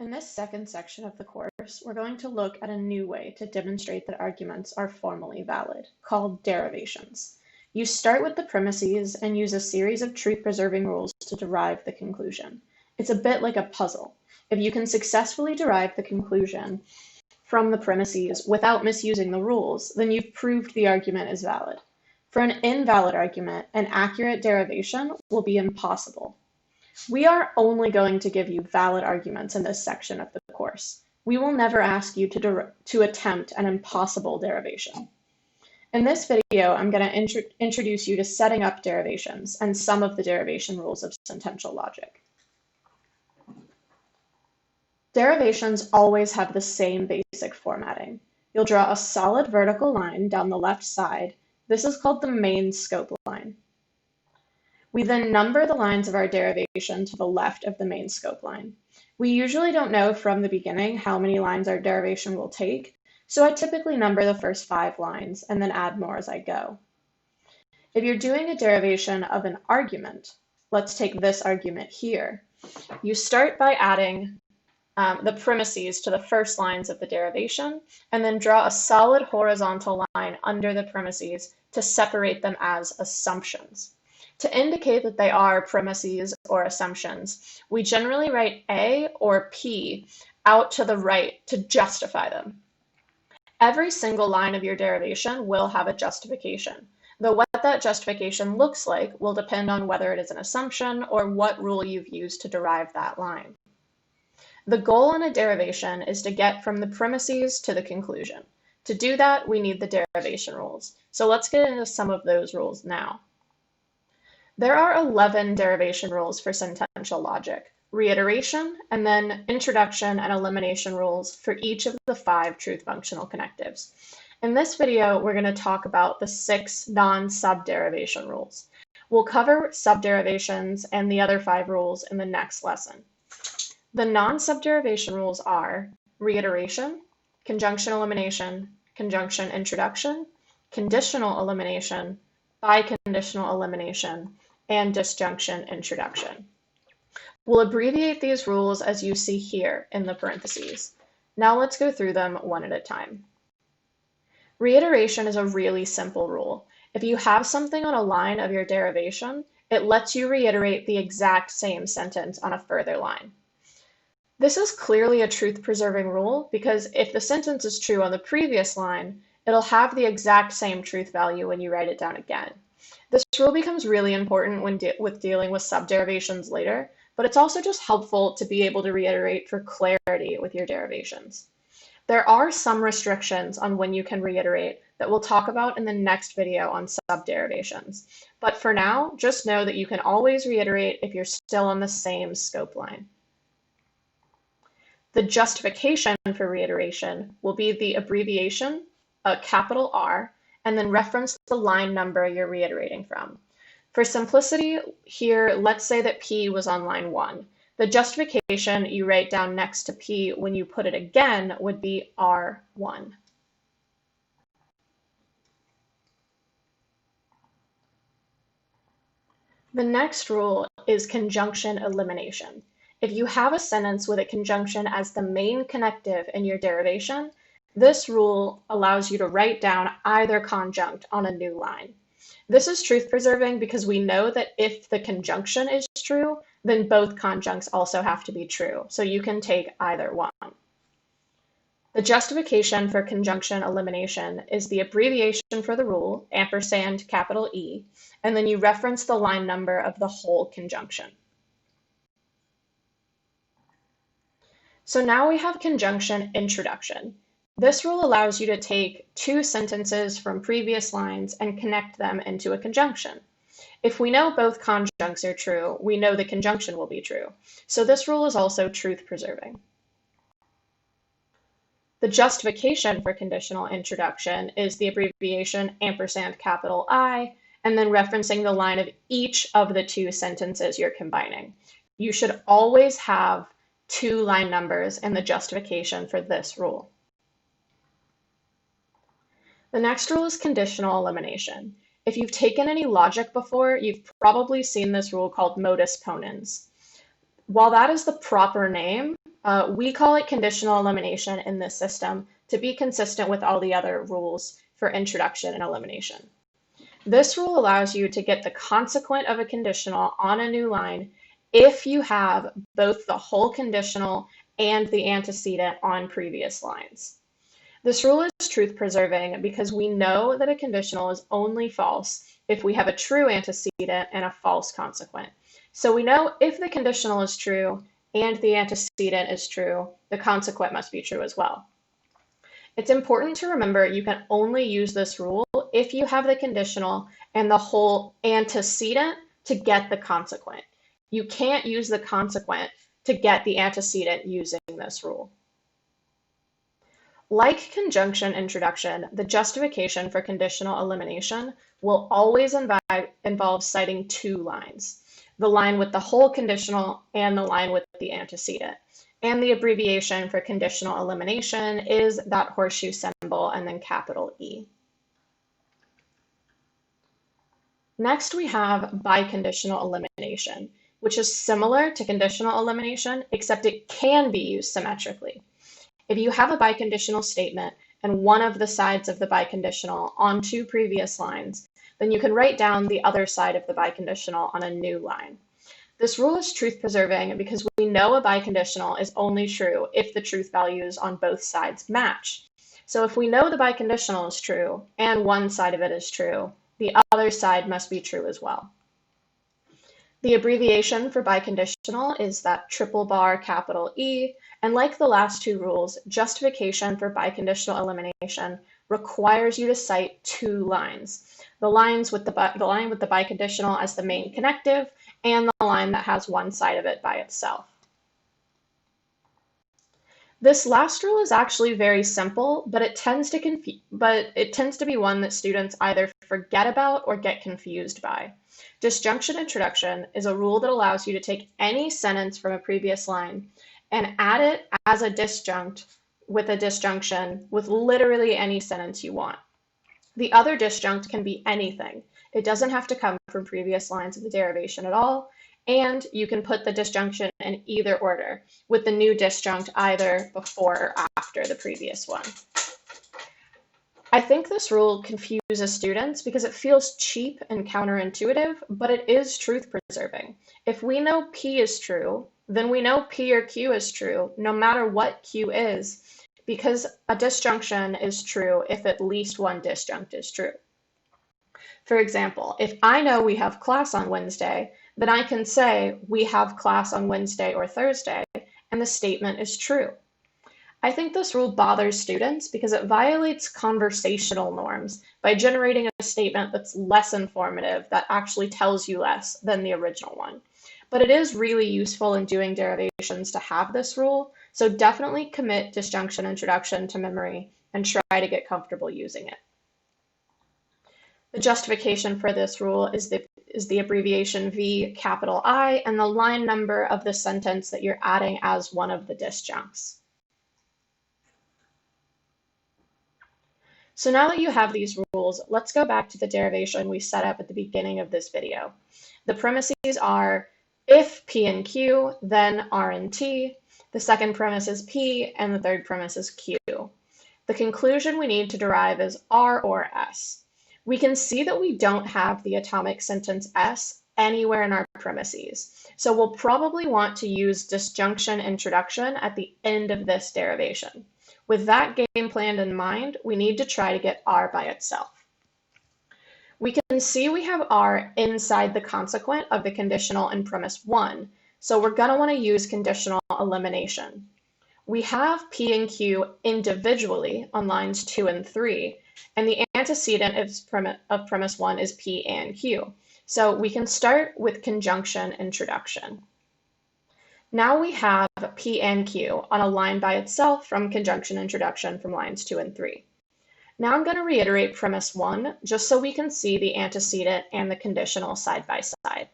In this second section of the course, we're going to look at a new way to demonstrate that arguments are formally valid, called derivations. You start with the premises and use a series of truth-preserving rules to derive the conclusion. It's a bit like a puzzle. If you can successfully derive the conclusion from the premises without misusing the rules, then you've proved the argument is valid. For an invalid argument, an accurate derivation will be impossible. We are only going to give you valid arguments in this section of the course. We will never ask you to attempt an impossible derivation. In this video, I'm going to introduce you to setting up derivations and some of the derivation rules of sentential logic. Derivations always have the same basic formatting. You'll draw a solid vertical line down the left side. This is called the main scope line. We then number the lines of our derivation to the left of the main scope line. We usually don't know from the beginning how many lines our derivation will take, so I typically number the first 5 lines and then add more as I go. If you're doing a derivation of an argument, let's take this argument here. You start by adding the premises to the first lines of the derivation, and then draw a solid horizontal line under the premises to separate them as assumptions. To indicate that they are premises or assumptions, we generally write A or P out to the right to justify them. Every single line of your derivation will have a justification, though what that justification looks like will depend on whether it is an assumption or what rule you've used to derive that line. The goal in a derivation is to get from the premises to the conclusion. To do that, we need the derivation rules. So let's get into some of those rules now. There are 11 derivation rules for sentential logic, reiteration, and then introduction and elimination rules for each of the 5 truth functional connectives. In this video, we're going to talk about the 6 non-subderivation rules. We'll cover subderivations and the other 5 rules in the next lesson. The non-subderivation rules are reiteration, conjunction elimination, conjunction introduction, conditional elimination, biconditional elimination, and disjunction introduction. We'll abbreviate these rules as you see here in the parentheses. Now let's go through them one at a time. Reiteration is a really simple rule. If you have something on a line of your derivation, it lets you reiterate the exact same sentence on a further line. This is clearly a truth-preserving rule because if the sentence is true on the previous line, it'll have the exact same truth value when you write it down again. This rule becomes really important when dealing with subderivations later, but it's also just helpful to be able to reiterate for clarity with your derivations. There are some restrictions on when you can reiterate that we'll talk about in the next video on subderivations. But for now, just know that you can always reiterate if you're still on the same scope line. The justification for reiteration will be the abbreviation, a capital R, and then reference the line number you're reiterating from. For simplicity here, let's say that P was on line 1. The justification you write down next to P when you put it again would be R1. The next rule is conjunction elimination. If you have a sentence with a conjunction as the main connective in your derivation, this rule allows you to write down either conjunct on a new line. This is truth-preserving because we know that if the conjunction is true, then both conjuncts also have to be true, so you can take either one. The justification for conjunction elimination is the abbreviation for the rule, ampersand capital E, and then you reference the line number of the whole conjunction. So now we have conjunction introduction. This rule allows you to take 2 sentences from previous lines and connect them into a conjunction. If we know both conjuncts are true, we know the conjunction will be true. So this rule is also truth-preserving. The justification for conditional introduction is the abbreviation ampersand capital I, and then referencing the line of each of the 2 sentences you're combining. You should always have 2 line numbers in the justification for this rule. The next rule is conditional elimination. If you've taken any logic before, you've probably seen this rule called modus ponens. While that is the proper name, We call it conditional elimination in this system to be consistent with all the other rules for introduction and elimination. This rule allows you to get the consequent of a conditional on a new line if you have both the whole conditional and the antecedent on previous lines. This rule is truth preserving because we know that a conditional is only false if we have a true antecedent and a false consequent. So we know if the conditional is true and the antecedent is true, the consequent must be true as well. It's important to remember you can only use this rule if you have the conditional and the whole antecedent to get the consequent. You can't use the consequent to get the antecedent using this rule. Like conjunction introduction, the justification for conditional elimination will always involve citing two lines, the line with the whole conditional and the line with the antecedent. And the abbreviation for conditional elimination is that horseshoe symbol and then capital E. Next, we have biconditional elimination, which is similar to conditional elimination, except it can be used symmetrically. If you have a biconditional statement and one of the sides of the biconditional on two previous lines, then you can write down the other side of the biconditional on a new line. This rule is truth preserving because we know a biconditional is only true if the truth values on both sides match. So if we know the biconditional is true and one side of it is true, the other side must be true as well. The abbreviation for biconditional is that triple bar capital E, and like the last two rules, justification for biconditional elimination requires you to cite two lines. The line with the biconditional as the main connective and the line that has one side of it by itself. This last rule is actually very simple, but it tends to be one that students either forget about or get confused by. Disjunction introduction is a rule that allows you to take any sentence from a previous line and add it as a disjunct with a disjunction with literally any sentence you want. The other disjunct can be anything. It doesn't have to come from previous lines of the derivation at all, and you can put the disjunction in either order, with the new disjunct either before or after the previous one. I think this rule confuses students because it feels cheap and counterintuitive, but it is truth preserving. If we know P is true, then we know P or Q is true, no matter what Q is, because a disjunction is true if at least one disjunct is true. For example, if I know we have class on Wednesday, then I can say we have class on Wednesday or Thursday, and the statement is true. I think this rule bothers students because it violates conversational norms by generating a statement that's less informative, that actually tells you less than the original one. But it is really useful in doing derivations to have this rule, so definitely commit disjunction introduction to memory and try to get comfortable using it. The justification for this rule is the abbreviation V capital I and the line number of the sentence that you're adding as one of the disjuncts. So now that you have these rules, let's go back to the derivation we set up at the beginning of this video. The premises are if P and Q, then R and T. The second premise is P, and the third premise is Q. The conclusion we need to derive is R or S. We can see that we don't have the atomic sentence S anywhere in our premises, so we'll probably want to use disjunction introduction at the end of this derivation. With that game plan in mind, we need to try to get R by itself. We can see we have R inside the consequent of the conditional in premise 1, so we're going to want to use conditional elimination. We have P and Q individually on lines 2 and 3, and the antecedent of premise 1 is P and Q. So we can start with conjunction introduction. Now we have P and Q on a line by itself from conjunction introduction from lines 2 and 3. Now I'm going to reiterate premise 1 just so we can see the antecedent and the conditional side by side.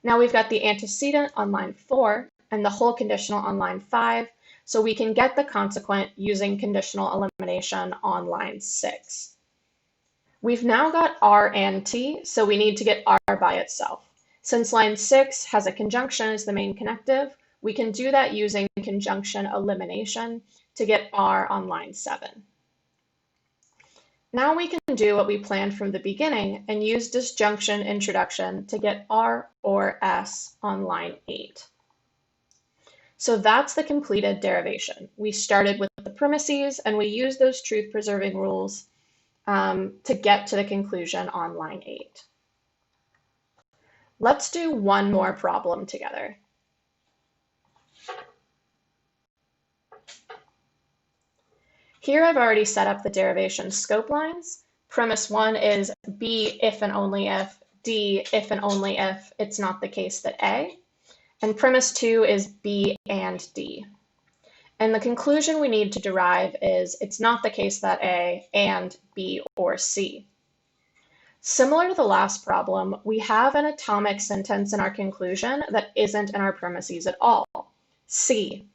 Now we've got the antecedent on line 4 and the whole conditional on line 5, so we can get the consequent using conditional elimination on line 6. We've now got R and T, so we need to get R by itself. Since line 6 has a conjunction as the main connective, we can do that using conjunction elimination to get R on line 7. Now we can do what we planned from the beginning and use disjunction introduction to get R or S on line 8. So that's the completed derivation. We started with the premises and we used those truth-preserving rules to get to the conclusion on line 8. Let's do one more problem together. Here I've already set up the derivation scope lines. Premise 1 is B if and only if, D if and only if it's not the case that A. And premise 2 is B and D. And the conclusion we need to derive is it's not the case that A and B or C. Similar to the last problem, we have an atomic sentence in our conclusion that isn't in our premises at all, C.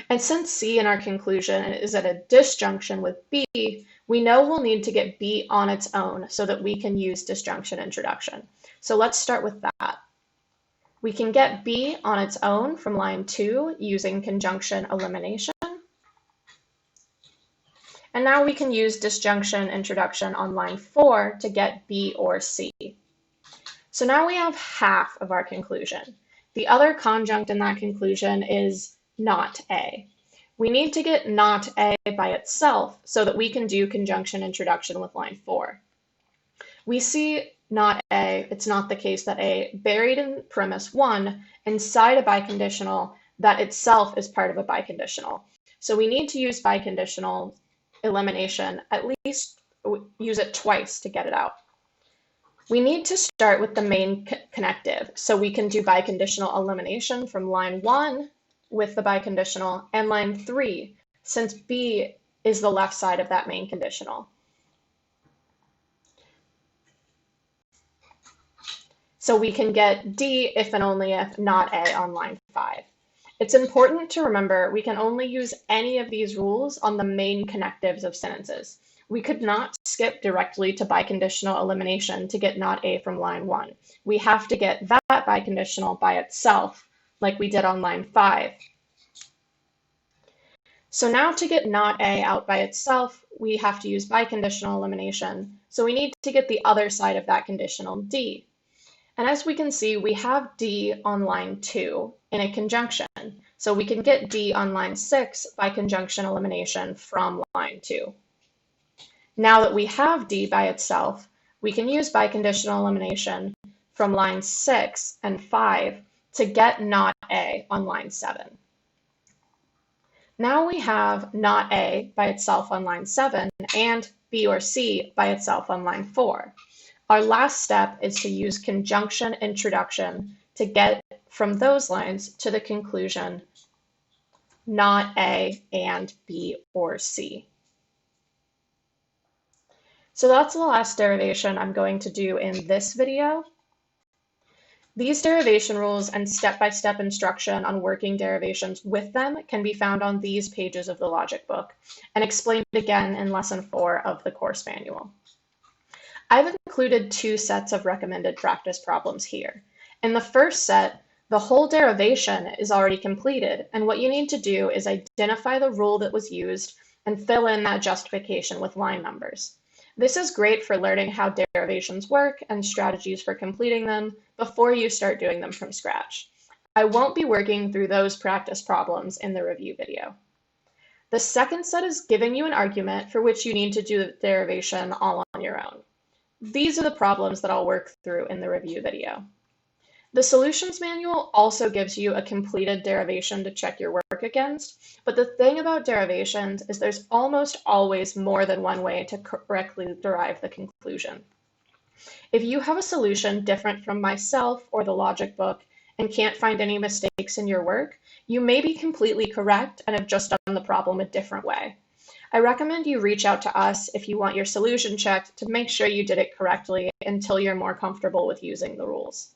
And since C in our conclusion is at a disjunction with B, we know we'll need to get B on its own so that we can use disjunction introduction. So let's start with that. We can get B on its own from line 2 using conjunction elimination. And now we can use disjunction introduction on line 4 to get B or C. So now we have half of our conclusion. The other conjunct in that conclusion is not A. We need to get not A by itself so that we can do conjunction introduction with line 4. We see not A, it's not the case that A, buried in premise 1 inside a biconditional that itself is part of a biconditional. So we need to use biconditional elimination, at least use it twice to get it out. We need to start with the main connective, so we can do biconditional elimination from line 1 with the biconditional and line 3, since B is the left side of that main conditional. So we can get D if and only if not A on line 5. It's important to remember we can only use any of these rules on the main connectives of sentences. We could not skip directly to biconditional elimination to get not A from line 1. We have to get that biconditional by itself, like we did on line 5. So now to get not A out by itself, we have to use biconditional elimination. So we need to get the other side of that conditional, D. And as we can see, we have D on line 2 in a conjunction. So we can get D on line 6 by conjunction elimination from line 2. Now that we have D by itself, we can use biconditional elimination from line 6 and 5 to get not A on line 7. Now we have not A by itself on line 7 and B or C by itself on line 4. Our last step is to use conjunction introduction to get from those lines to the conclusion not A and B or C. So that's the last derivation I'm going to do in this video. These derivation rules and step-by-step instruction on working derivations with them can be found on these pages of the logic book and explained again in lesson 4 of the course manual. I've included 2 sets of recommended practice problems here. In the first set, the whole derivation is already completed, and what you need to do is identify the rule that was used and fill in that justification with line numbers. This is great for learning how derivations work and strategies for completing them before you start doing them from scratch. I won't be working through those practice problems in the review video. The second set is giving you an argument for which you need to do the derivation all on your own. These are the problems that I'll work through in the review video. The solutions manual also gives you a completed derivation to check your work against, but the thing about derivations is there's almost always more than one way to correctly derive the conclusion. If you have a solution different from myself or the logic book and can't find any mistakes in your work, you may be completely correct and have just done the problem a different way. I recommend you reach out to us if you want your solution checked to make sure you did it correctly until you're more comfortable with using the rules.